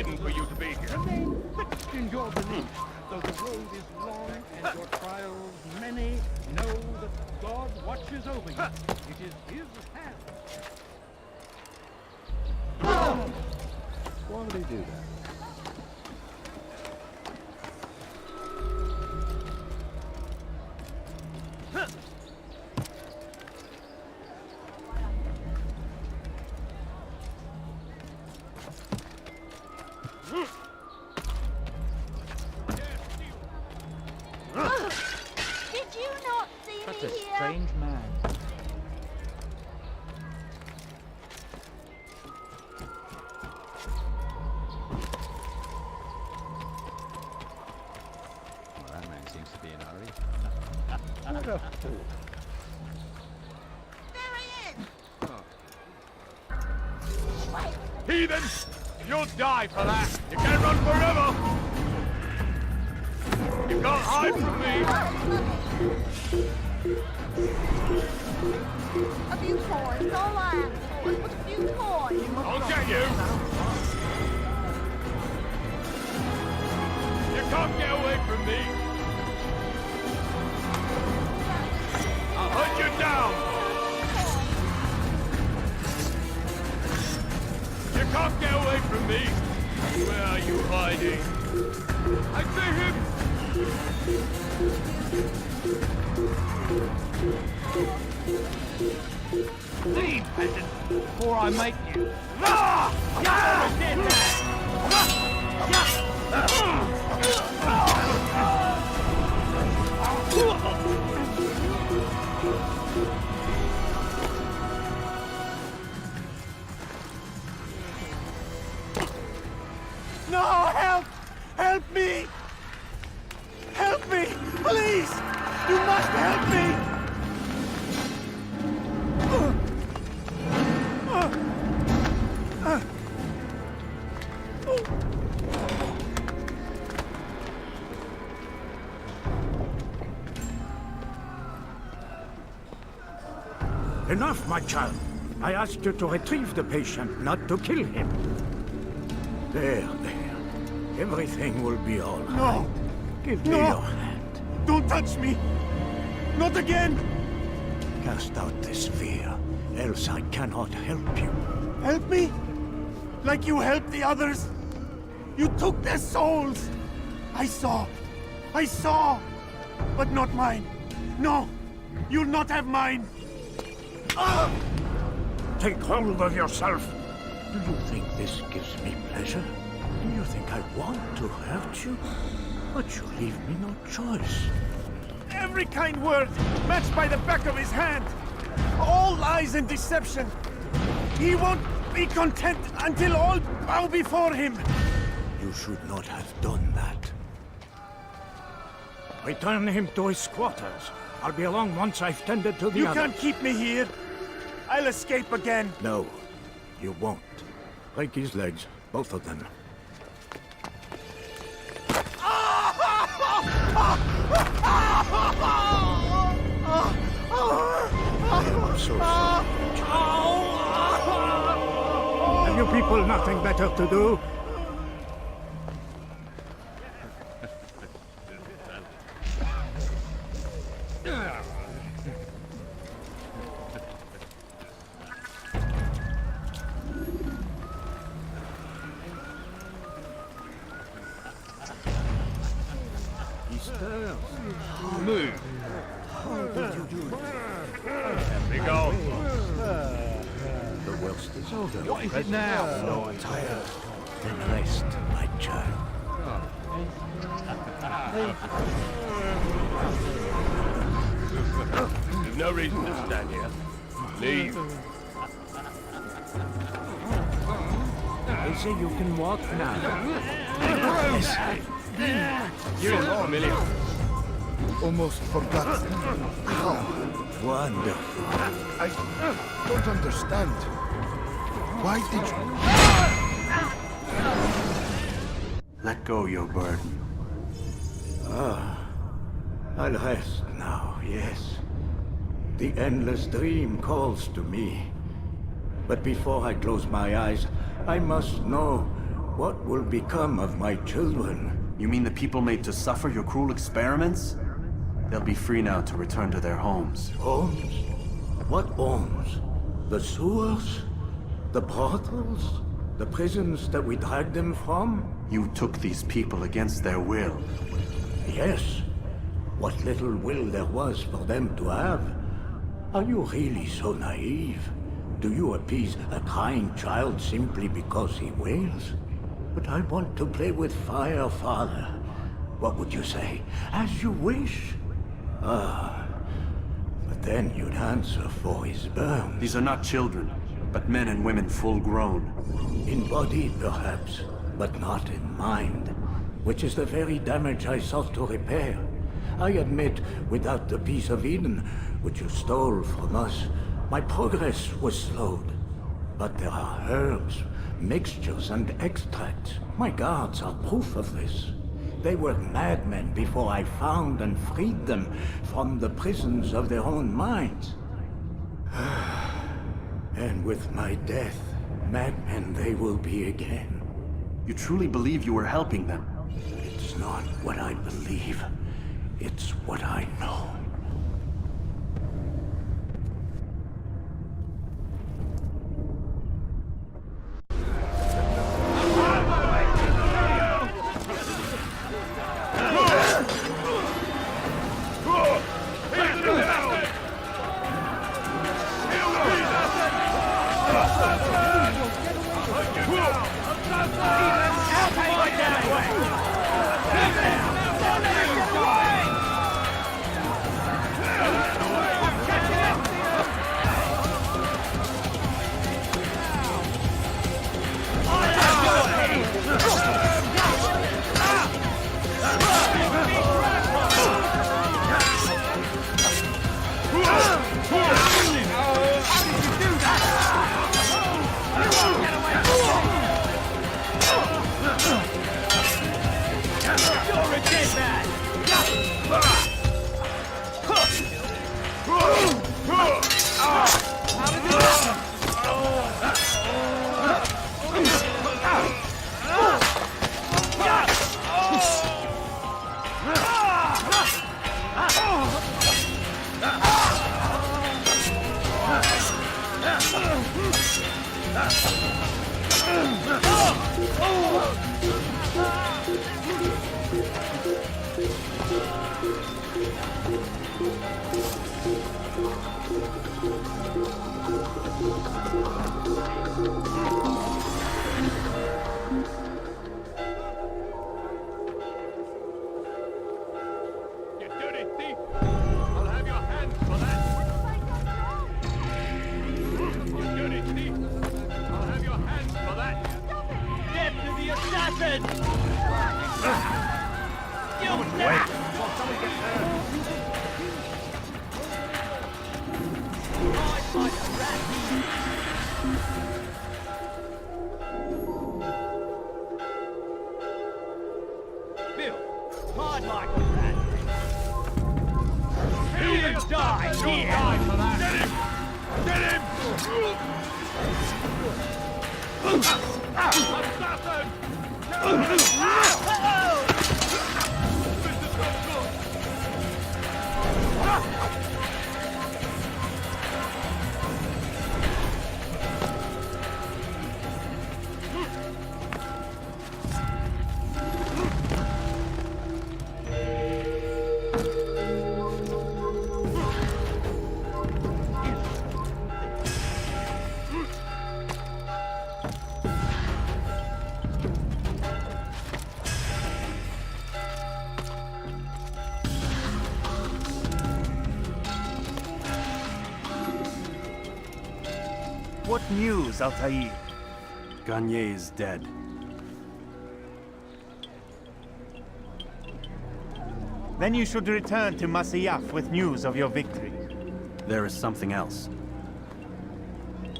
forbidden for you to be here. Remain fixed in your belief. Though the road is long and your trials many, know that God watches over you. It is His hand. Why would he do that? Did you not see Such me a here? strange man. Well, that man seems to be in a hurry. What a fool. There he is! Heathen! You'll die for that! You can't run forever! You can't hide from me! A few coins, all I ask for is but a few coins. I'll get you! You can't get away from me! I'll hunt you down! You can't get away from me! Where are you hiding? I see him! Leave, peasant, before I make you. No, help! Help me! Help me! Please! You must help me! Enough, my child. I asked you to retrieve the patient, not to kill him. There. Everything will be all right. No! Give me No. your hand. Don't touch me! Not again! Cast out this fear, else I cannot help you. Help me? Like you helped the others? You took their souls! I saw! But not mine! No! You'll not have mine! Take hold of yourself. Do you think this gives me pleasure? Do you think I want to hurt you? But you leave me no choice. Every kind word matched by the back of his hand! All lies and deception! He won't be content until all bow before him! You should not have done that. Return him to his quarters. I'll be along once I've tended to the You others. can't keep me here! I'll escape again! No, you won't. Break his legs, both of them. I'm so sorry. Have you people nothing better to do? He stirs. Move! How did you do that? Be gone! The worst is over. What is it now? You're tired. Then rest, my child. There's no reason to stand here. Leave. They say you can walk now. You look familiar. Almost forgot. Wonderful. I don't understand. Why did you... Let go your burden. I'll rest now, yes. The endless dream calls to me. But before I close my eyes, I must know What will become of my children? You mean the people made to suffer your cruel experiments? They'll be free now to return to their homes. Homes? What homes? The sewers? The brothels? The prisons that we dragged them from? You took these people against their will. Yes. What little will there was for them to have. Are you really so naive? Do you appease a crying child simply because he wails? But I want to play with fire, Father. What would you say? As you wish. Ah. But then you'd answer for his burns. These are not children, but men and women full grown. In body, perhaps, but not in mind. Which is the very damage I sought to repair. I admit, without the piece of Eden, which you stole from us, my progress was slowed. But there are herbs, mixtures, and extracts. My guards are proof of this. They were madmen before I found and freed them from the prisons of their own minds. And with my death, madmen they will be again. You truly believe you were helping them? It's not what I believe. It's what I know. You dirty thief! I'll have your hands for that! You dirty thief! I'll have your hands for that! Death to the assassin! You snap! Bill, hard like a rat! You die here! Die for that! Get him! Assassin! This is not good! What news, Altair? Garnier is dead. Then you should return to Masyaf with news of your victory. There is something else.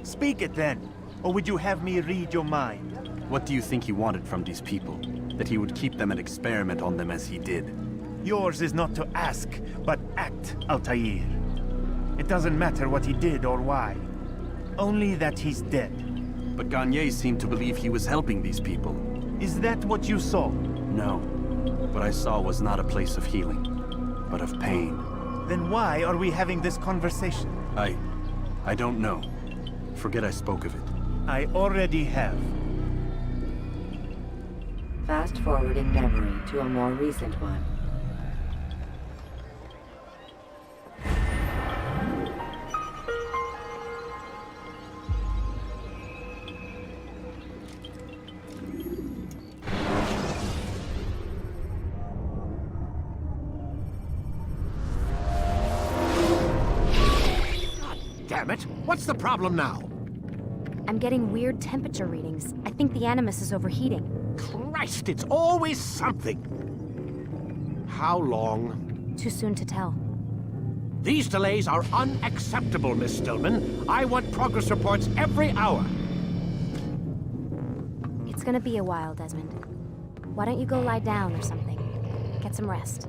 Speak it then, or would you have me read your mind? What do you think he wanted from these people? That he would keep them and experiment on them as he did? Yours is not to ask, but act, Altair. It doesn't matter what he did or why. Only that he's dead. But Garnier seemed to believe he was helping these people. Is that what you saw? No. What I saw was not a place of healing, but of pain. Then why are we having this conversation? I don't know. Forget I spoke of it. I already have. Fast forwarding memory to a more recent one. Damn it! What's the problem now? I'm getting weird temperature readings. I think the Animus is overheating. Christ, it's always something! How long? Too soon to tell. These delays are unacceptable, Miss Stillman. I want progress reports every hour. It's gonna be a while, Desmond. Why don't you go lie down or something? Get some rest.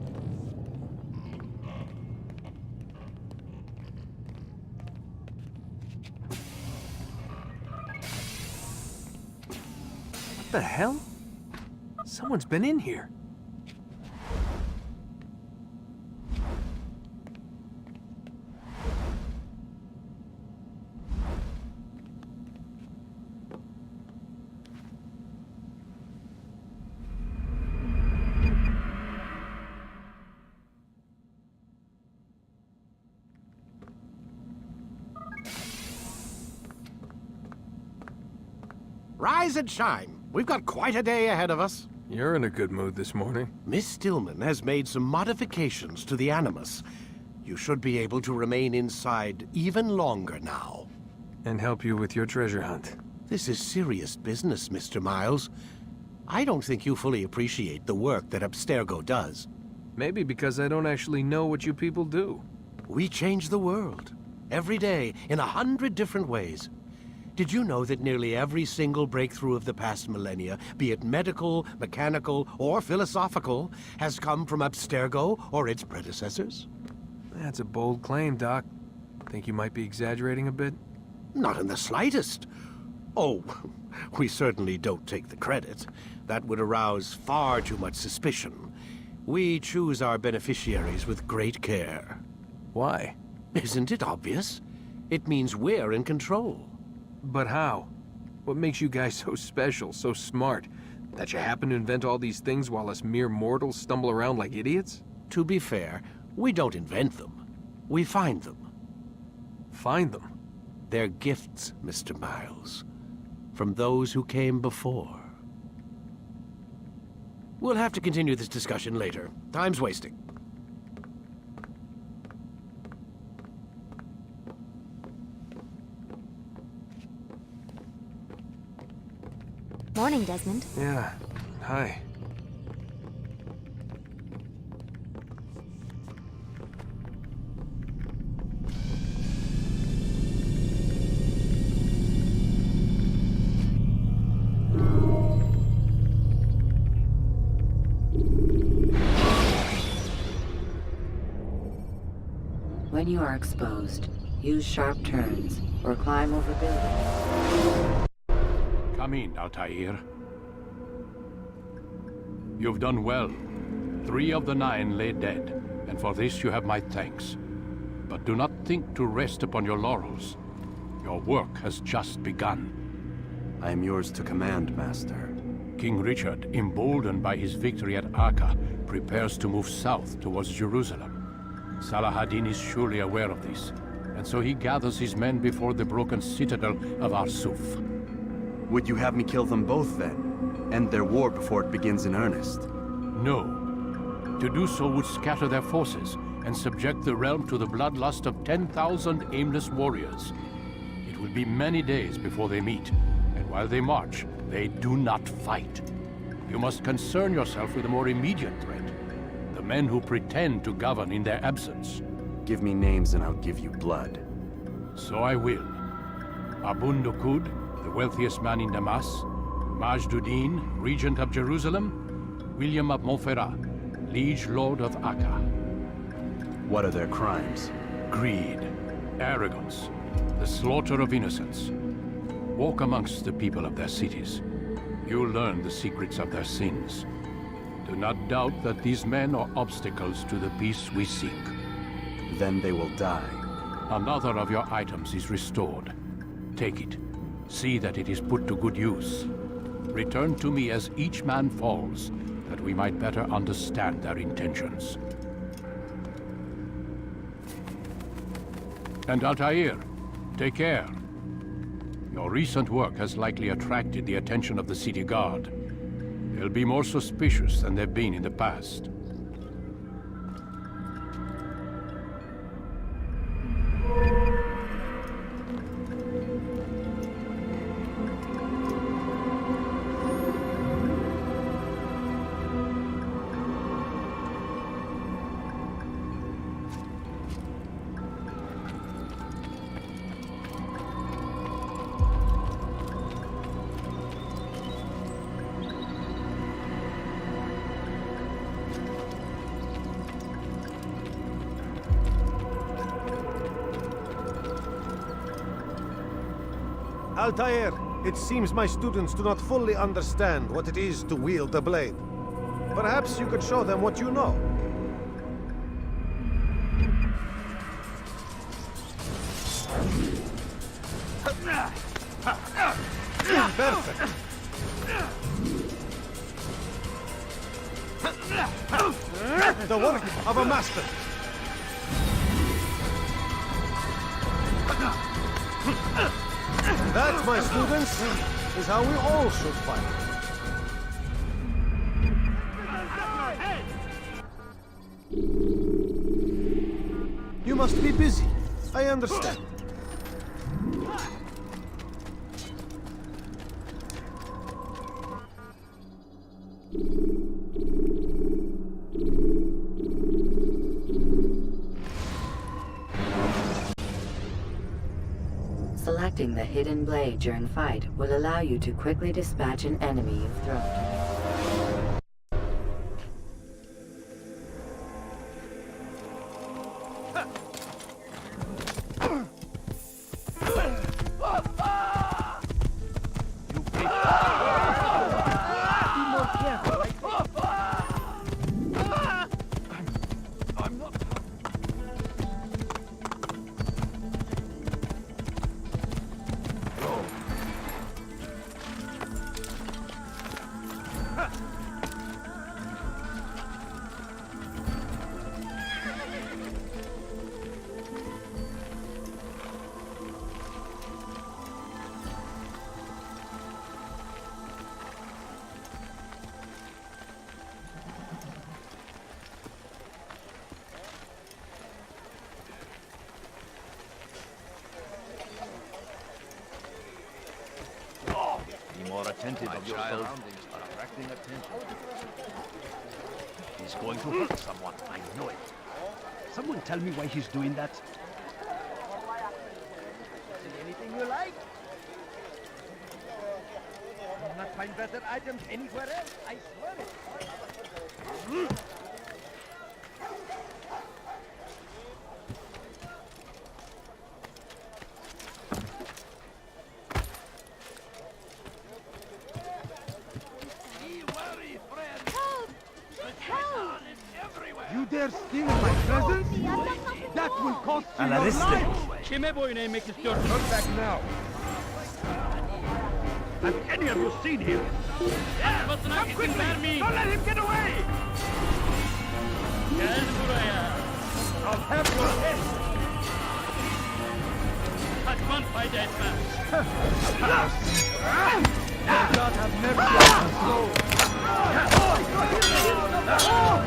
What the hell? Someone's been in here. Rise and shine. We've got quite a day ahead of us. You're in a good mood this morning. Miss Stillman has made some modifications to the Animus. You should be able to remain inside even longer now. And help you with your treasure hunt. This is serious business, Mr. Miles. I don't think you fully appreciate the work that Abstergo does. Maybe because I don't actually know what you people do. We change the world. Every day, in 100 different ways. Did you know that nearly every single breakthrough of the past millennia, be it medical, mechanical, or philosophical, has come from Abstergo or its predecessors? That's a bold claim, Doc. Think you might be exaggerating a bit? Not in the slightest. Oh, we certainly don't take the credit. That would arouse far too much suspicion. We choose our beneficiaries with great care. Why? Isn't it obvious? It means we're in control. But how? What makes you guys so special, so smart? That you happen to invent all these things while us mere mortals stumble around like idiots? To be fair, we don't invent them. We find them. Find them? They're gifts, Mr. Miles. From those who came before. We'll have to continue this discussion later. Time's wasting. Morning, Desmond. Yeah. Hi. When you are exposed, use sharp turns or climb over buildings. Come in, Altair. You've done well. 3 of the 9 lay dead, and for this you have my thanks. But do not think to rest upon your laurels. Your work has just begun. I am yours to command, Master. King Richard, emboldened by his victory at Acre, prepares to move south towards Jerusalem. Salah-ad-Din is surely aware of this, and so he gathers his men before the broken citadel of Arsuf. Would you have me kill them both, then? End their war before it begins in earnest? No. To do so would scatter their forces and subject the realm to the bloodlust of 10,000 aimless warriors. It will be many days before they meet, and while they march, they do not fight. You must concern yourself with a more immediate threat. The men who pretend to govern in their absence. Give me names and I'll give you blood. So I will. Abun Dukud, the wealthiest man in Damas, Majd-ud-Din, regent of Jerusalem, William of Montferrat, liege lord of Acre. What are their crimes? Greed, arrogance, the slaughter of innocents. Walk amongst the people of their cities. You'll learn the secrets of their sins. Do not doubt that these men are obstacles to the peace we seek. Then they will die. Another of your items is restored. Take it. See that it is put to good use. Return to me as each man falls, that we might better understand their intentions. And Altair, take care. Your recent work has likely attracted the attention of the city guard. They'll be more suspicious than they've been in the past. Altair, it seems my students do not fully understand what it is to wield the blade. Perhaps you could show them what you know. Perfect. The work of a master. That, my students, is how we all should fight. You must be busy. I understand. Selecting the hidden blade during fight will allow you to quickly dispatch an enemy you've thrown. More attentive of your surroundings are attracting attention. He's going to hurt someone, I know it. Someone tell me why he's doing that. See anything you like? You'll not find better items anywhere else, I swear it. You dare steal my presents? That will cost you your life! Kime boyuna inmek istiyorsun? Turn back now! Have any of you seen him? Come quickly! Don't let him get away! Gel buraya. I'll have your head! Kaçman fayda etmez. God have mercy on us all!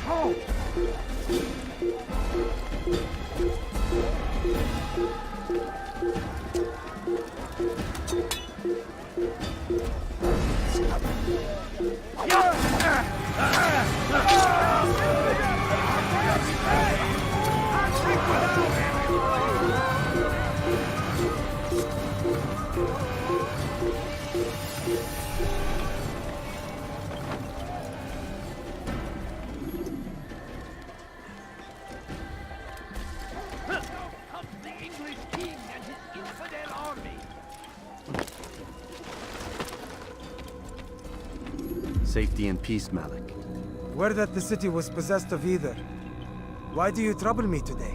Oh! Safety and peace, Malik. Word that the city was possessed of either. Why do you trouble me today?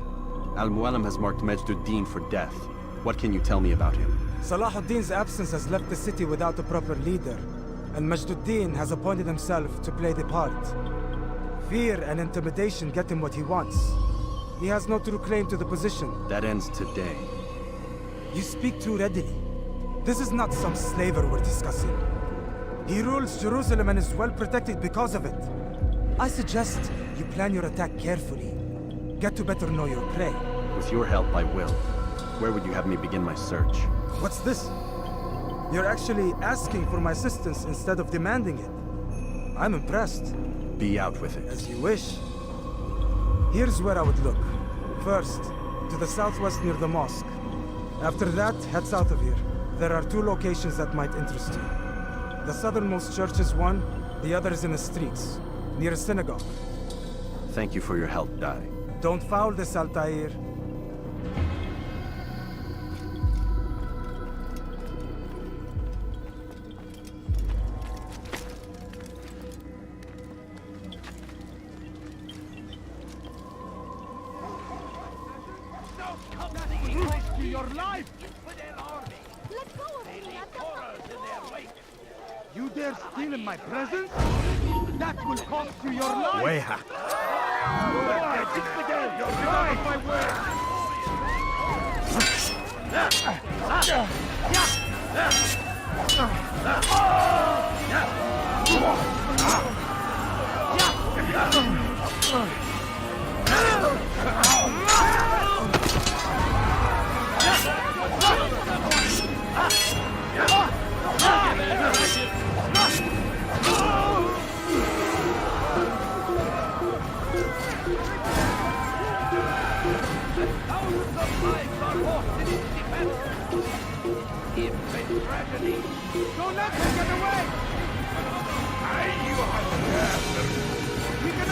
Al-Mualim has marked Majduddin for death. What can you tell me about him? Salahuddin's absence has left the city without a proper leader, and Majduddin has appointed himself to play the part. Fear and intimidation get him what he wants. He has no true claim to the position. That ends today. You speak too readily. This is not some slaver we're discussing. He rules Jerusalem and is well protected because of it. I suggest you plan your attack carefully. Get to better know your prey. With your help, I will. Where would you have me begin my search? What's this? You're actually asking for my assistance instead of demanding it. I'm impressed. Be out with it. As you wish. Here's where I would look. First, to the southwest near the mosque. After that, head south of here. There are 2 locations that might interest you. The southernmost church is one, the other is in the streets, near a synagogue. Thank you for your help, Dai. Don't foul this, Altair. Your life! Let go of me! You dare steal in my presence? That will cost you your life! Weha! You're out of my way! Don't let him get away! We can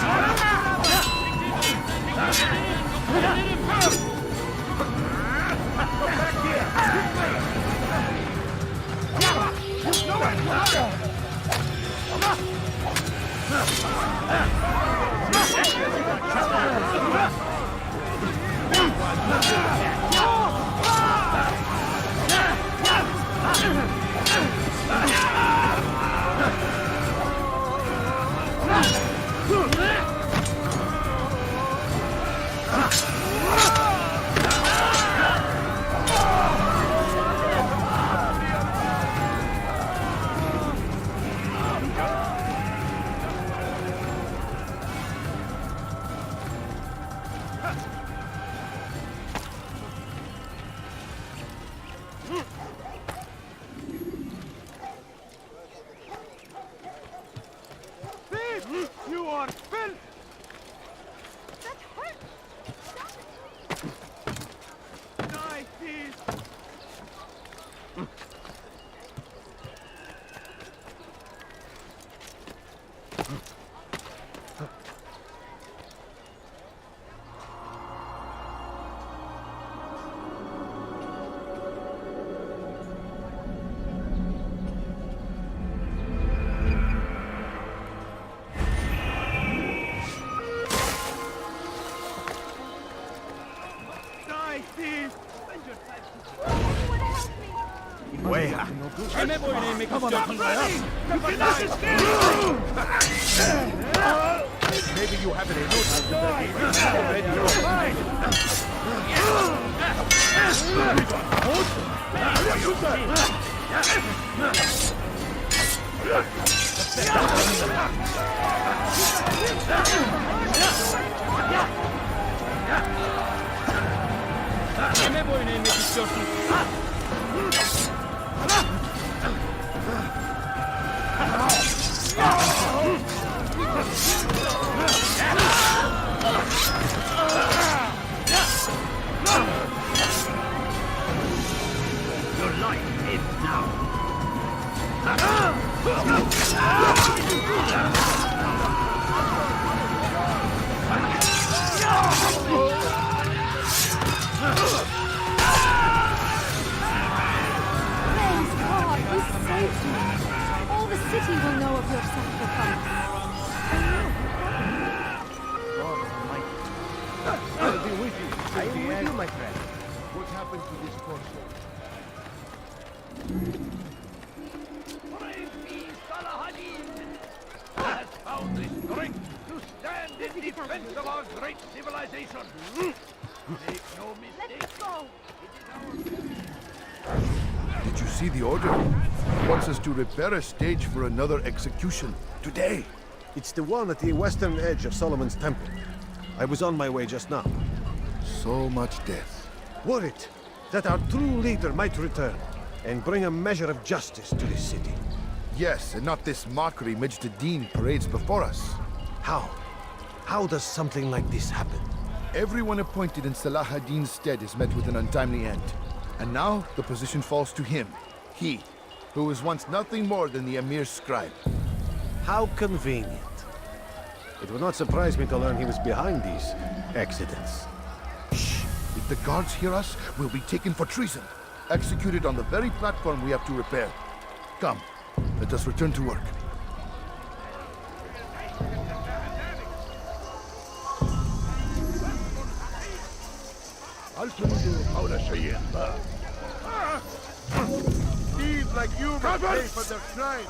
You are filth! That hurts! Stop it! Die, please! Weha! Maybe you haven't noticed Your life ends now. city will know of your sacrifice. I'll be with you. I am with you, my friend. What happened to this poor soul? Brave me, Salahadin! Has found the strength to stand in defense of our great civilization. Make no mistake. Let's go! Did you see the order? It wants us to repair a stage for another execution. Today. It's the one at the western edge of Solomon's Temple. I was on my way just now. So much death. Worried that our true leader might return and bring a measure of justice to this city. Yes, and not this mockery Majd Addin parades before us. How? How does something like this happen? Everyone appointed in Salah ad-Din's stead is met with an untimely end. And now, the position falls to him. He, who was once nothing more than the Emir's scribe. How convenient. It would not surprise me to learn he was behind these accidents. Shh! If the guards hear us, we'll be taken for treason. Executed on the very platform we have to repair. Come, let us return to work. Thieves like you must pay for their crime.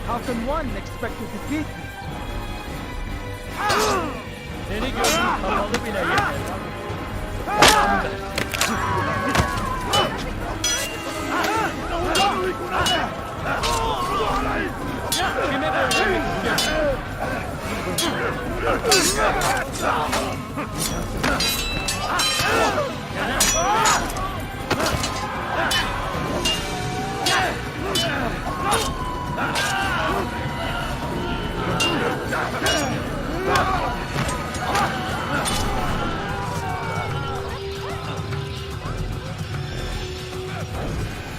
How can one expect to defeat me?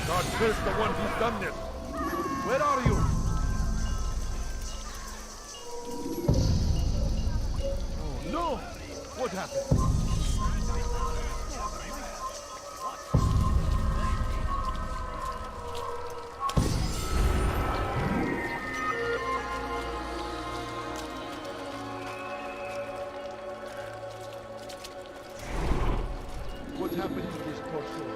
God curse the one who's done this. Where are you? Oh no! What happened? What happened to this poor soul?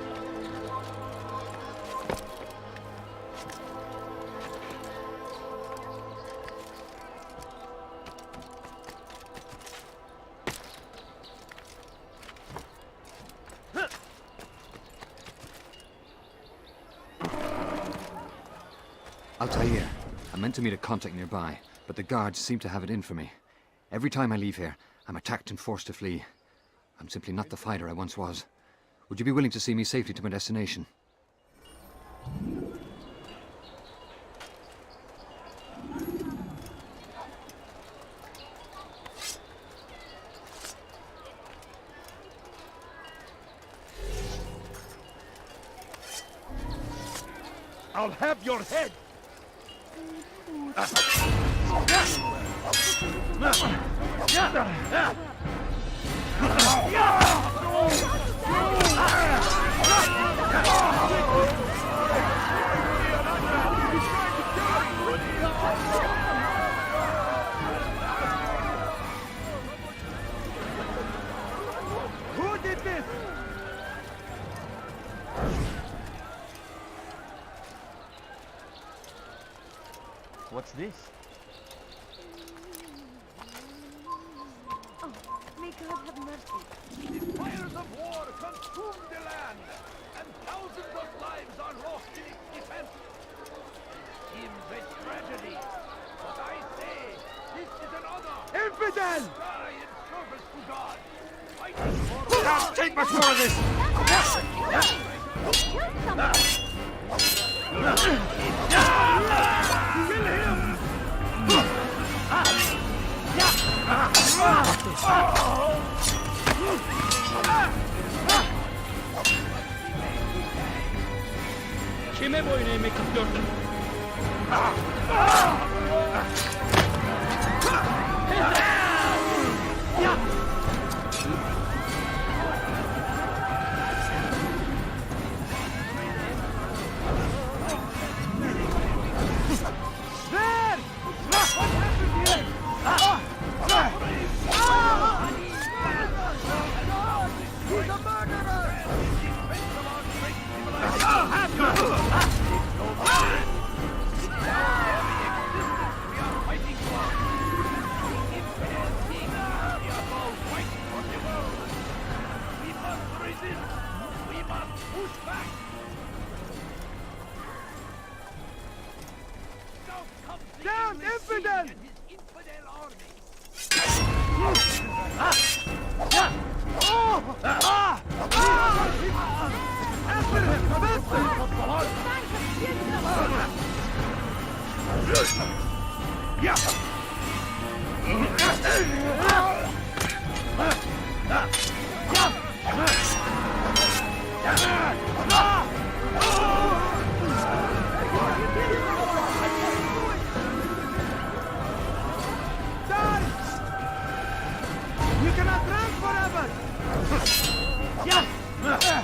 Altair, I meant to meet a contact nearby, but the guards seem to have it in for me. Every time I leave here, I'm attacked and forced to flee. I'm simply not the fighter I once was. Would you be willing to see me safely to my destination? I'll have your head! Who did this? What's this? Oh, make God have mercy. The fires of war consume the land, and thousands of lives are lost in its defense. It seems a tragedy, but I say this is an honor. Infidel! Die in service to God. Fighting for Can't take much more of this! Kill him! Kime boyun eğmek istiyorsun? There! What happened here? He's a murderer! Down, infidel! After him! You cannot run forever! Get him!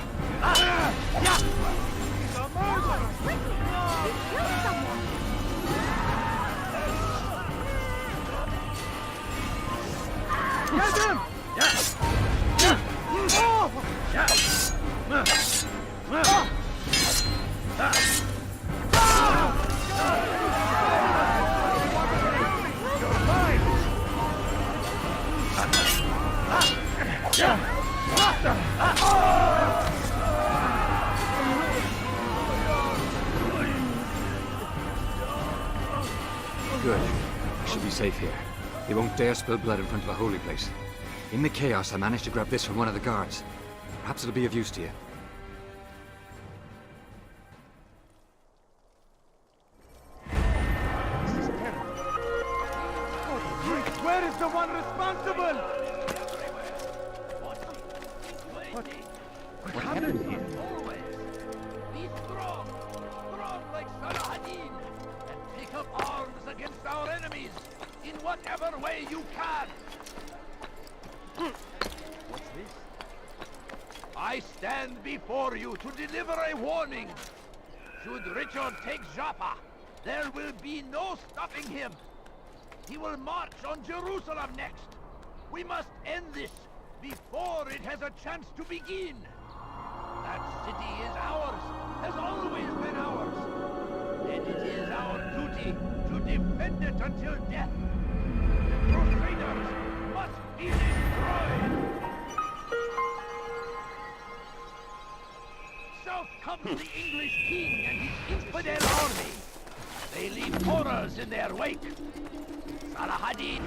Good. We should be safe here. They won't dare spill blood in front of a holy place. In the chaos, I managed to grab this from one of the guards. Perhaps it'll be of use to you. Where is the one responsible? What happened here? Always. Be strong. Strong like Salah-ad-Din. And pick up arms against our enemies in whatever way you can. What's this? I stand before you to deliver a warning. Should Richard take Joppa, there will be no stopping him. He will march on Jerusalem next. We must end this before it has a chance to begin. That city is ours, has always been ours. And it is our duty to defend it until death. The Crusaders must be destroyed. South comes the English king and his infidel army. They leave horrors in their wake. Salah-ad-Din.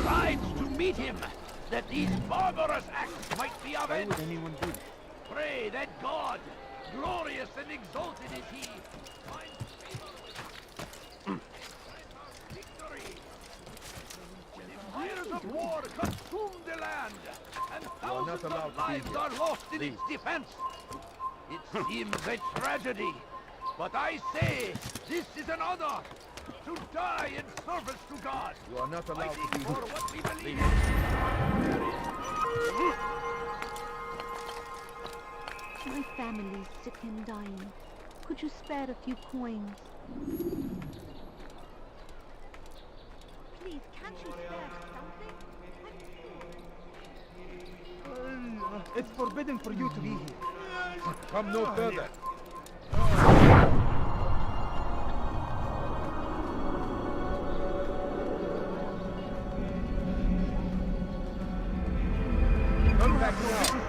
Rides to meet him, that these barbarous acts might be avenged. Why would anyone do that? Pray that God, glorious and exalted is he, find victory. The fires of war consume the land, and thousands of lives are lost in its defense. It seems a tragedy, but I say this is an honor. To die in service to God. You are not allowed to be for what we believe in. My family's sick and dying. Could you spare a few coins? Please, can't you spare something? It's forbidden for you to be here. Come no further. Come back now.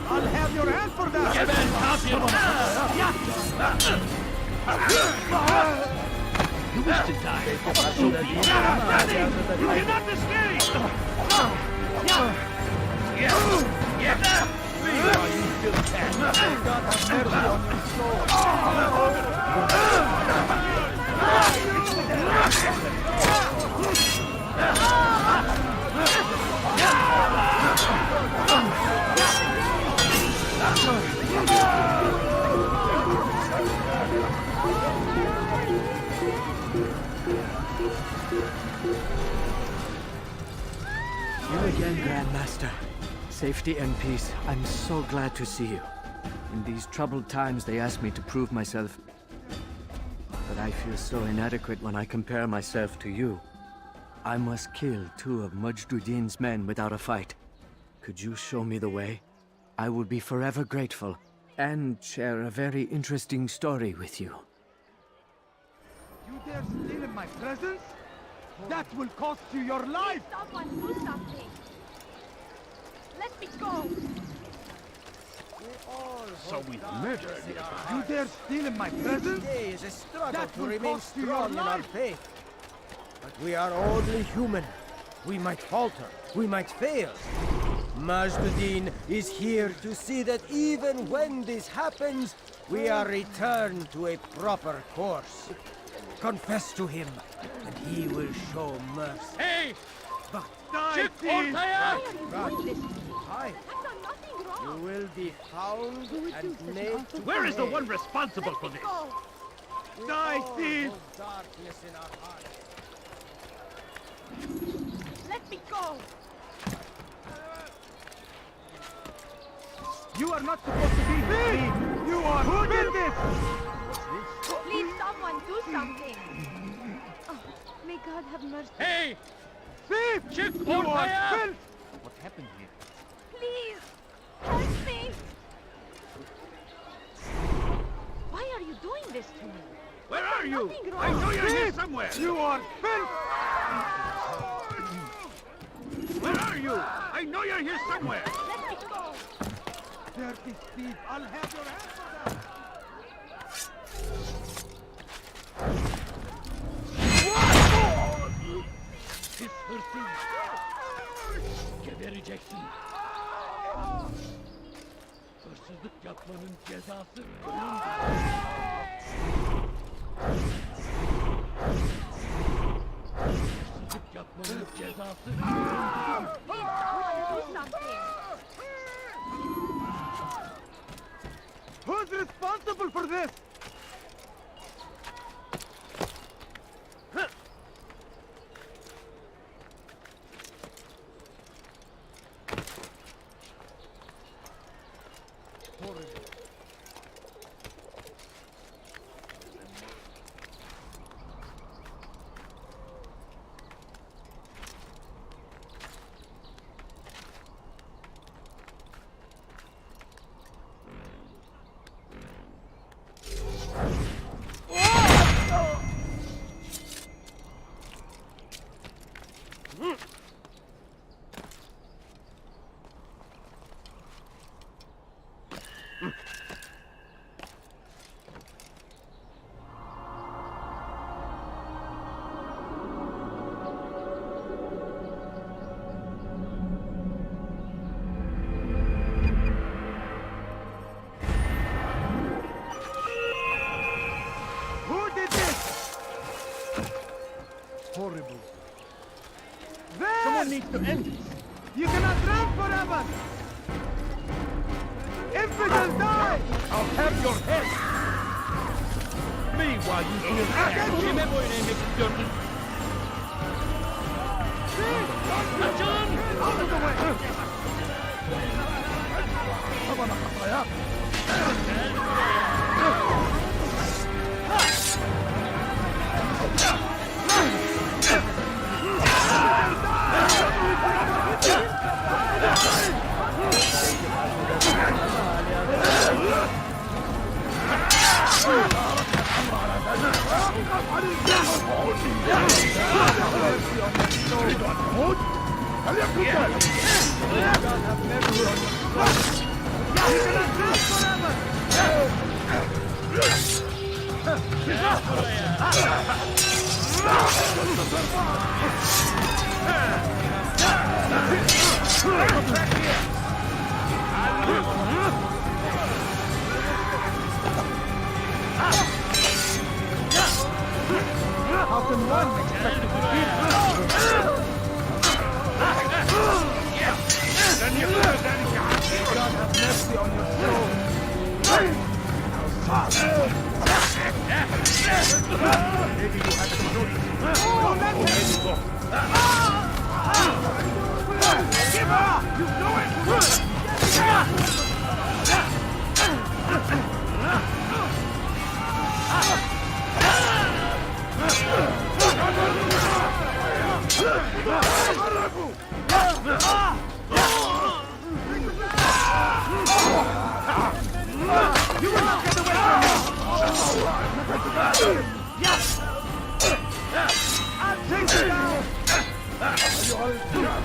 I'll have your hand for that! You wish to die. You cannot escape! You again, Grandmaster. Safety and peace. I'm so glad to see you. In these troubled times, they ask me to prove myself. But I feel so inadequate when I compare myself to you. I must kill 2 of Mujduddin's men without a fight. Could you show me the way? I will be forever grateful, and share a very interesting story with you. You dare steal in my presence? That will cost you your life! Someone do something! Let me go! So we murdered him. You dare steal in my presence? Today is a struggle That to will remain cost you your strong in our life. faith. But we are only human. We might falter. We might fail. Majduddin is here to see that even when this happens, we are returned to a proper course. Confess to him, and he will show mercy. Hey! Die, Chick Ortaya! Hi. I've done nothing You wrong! will be found and made to Where is the pay. one responsible for this? Go! We Die, all thief! hold darkness in our hearts. Let me go! You are not supposed to be here! You are... Who did this? Please, someone do something! Oh, may God have mercy. Hey! Thief! Chick You are Ortaya! filth! What happened here? Please! Help me! Why are you doing this to me? Where are you? Nothing wrong. I know you're here Thief! somewhere. You are filth! Where are you? I know you're here somewhere. Let me go! Dirty thief! I'll have your hand for that! This hurting. Gebereceksin. Hırsızlık yapmanın cezası hırsızlık yapmanın cezası Do something! Who's responsible for this? Who did this? Horrible. There! Someone needs to end this. You cannot run forever! Infidel, die! I'll have your head. Meanwhile, you feel bad. Kime boyun eğmek istiyorsun? Açın! Out of the way! Tabana kafaya. How can one expect to defeat God have mercy on your soul. Maybe you had a good. Don't let him go. Give up! You know it! You will not get away from me! Yes! I'll take you down! I'll take you down!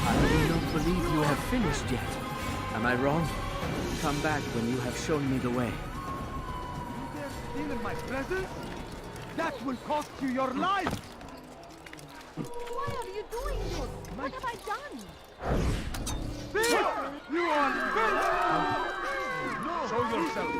I do not believe you have finished yet. Am I wrong? Come back when you have shown me the way. You dare steal in my presence? That will cost you your life! Why are you doing this? What have I done? Thief! You are villain! Show yourself!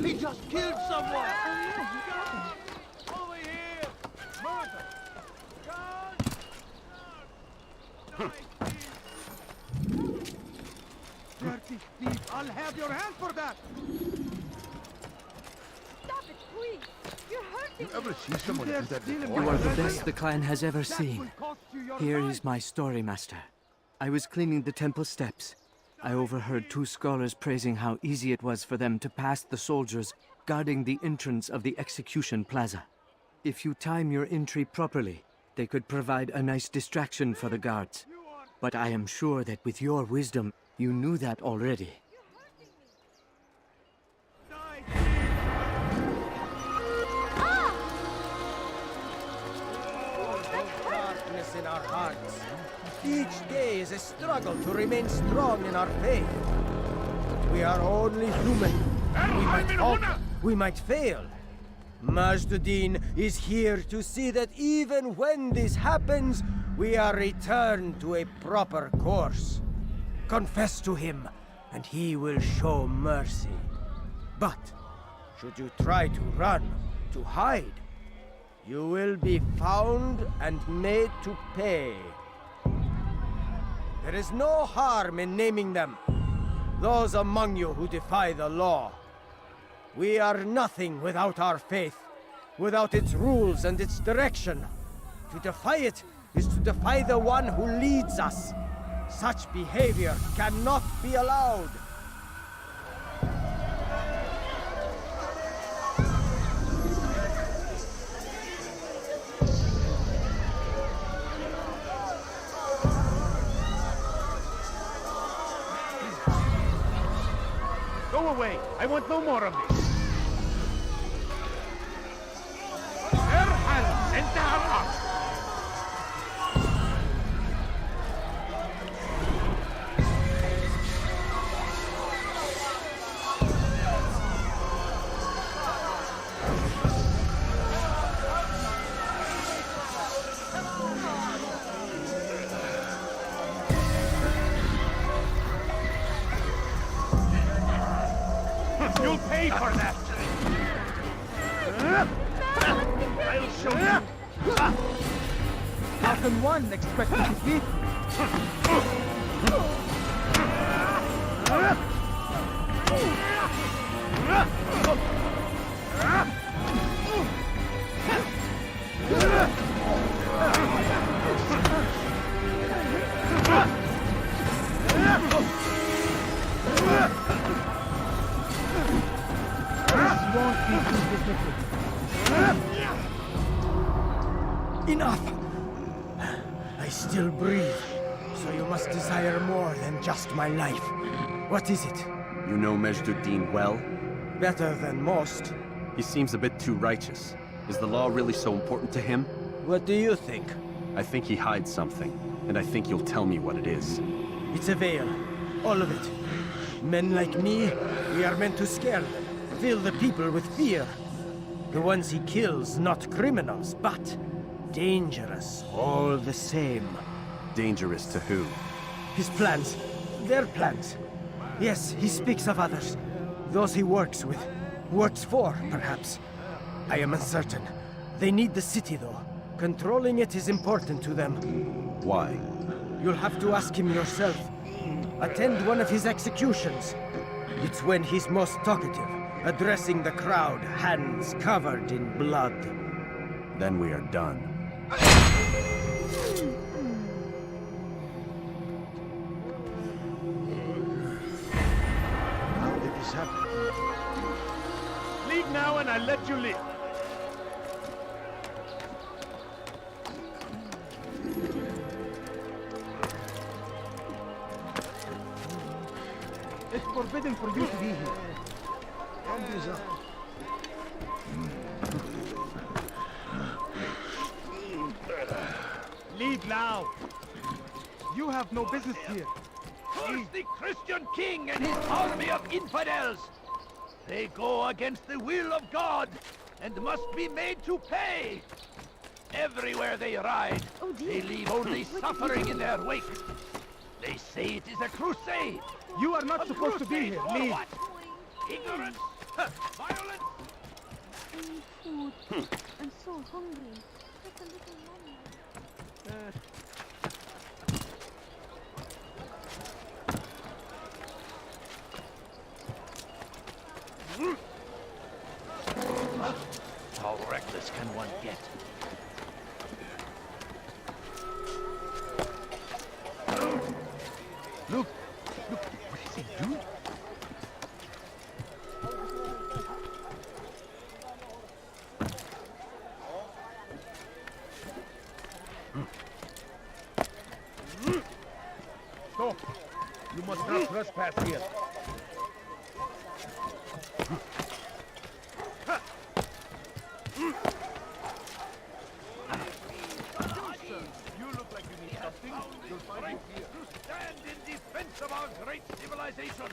He just killed someone! Over here! Murder! Dirty thief! I'll have your hand for that! Stop it, please! You're hurting me! Ever see someone do that before? You are the best the clan has ever seen. Here is my story, Master. I was cleaning the temple steps. I overheard two scholars praising how easy it was for them to pass the soldiers guarding the entrance of the execution plaza. If you time your entry properly, they could provide a nice distraction for the guards. But I am sure that with your wisdom, you knew that already. Darkness in our hearts. Each day is a struggle to remain strong in our faith. But we are only human. We might falter. We might fail. Majd-Addin is here to see that even when this happens, we are returned to a proper course. Confess to him, and he will show mercy. But should you try to run, to hide, you will be found and made to pay. There is no harm in naming them, those among you who defy the law. We are nothing without our faith, without its rules and its direction. To defy it is to defy the one who leads us. Such behavior cannot be allowed. Go away! I want no more of this! Erhan, انتهى الأمر! You'll pay for that! I'll show you! How can one expect to defeat? Enough! I still breathe, so you must desire more than just my life. What is it? You know Majd-ud-Din well? Better than most. He seems a bit too righteous. Is the law really so important to him? What do you think? I think he hides something, and I think you'll tell me what it is. It's a veil. All of it. Men like me, we are meant to scare them, fill the people with fear. The ones he kills, not criminals, but dangerous all the same. Dangerous to who? His plans. Their plans. Yes, he speaks of others. Those he works with. Works for, perhaps. I am uncertain. They need the city, though. Controlling it is important to them. Why? You'll have to ask him yourself. Attend one of his executions. It's when he's most talkative, addressing the crowd, hands covered in blood. Then we are done. How did this happen? Leave now and I'll let you live. It's forbidden for you to be here. Don't do that. Leave now. You have no business here. Curse the Christian king and his army of infidels! They go against the will of God and must be made to pay. Everywhere they ride, they leave only suffering in their wake. They say it is a crusade. You are not supposed to be here. Leave. What? Ignorance, violence. I need food. I'm so hungry. Just a little money. How reckless can one get? Look, what is he doing? Stop! You must not trespass here. You look like you need something. You'll find it here. To stand in defense of our great civilization.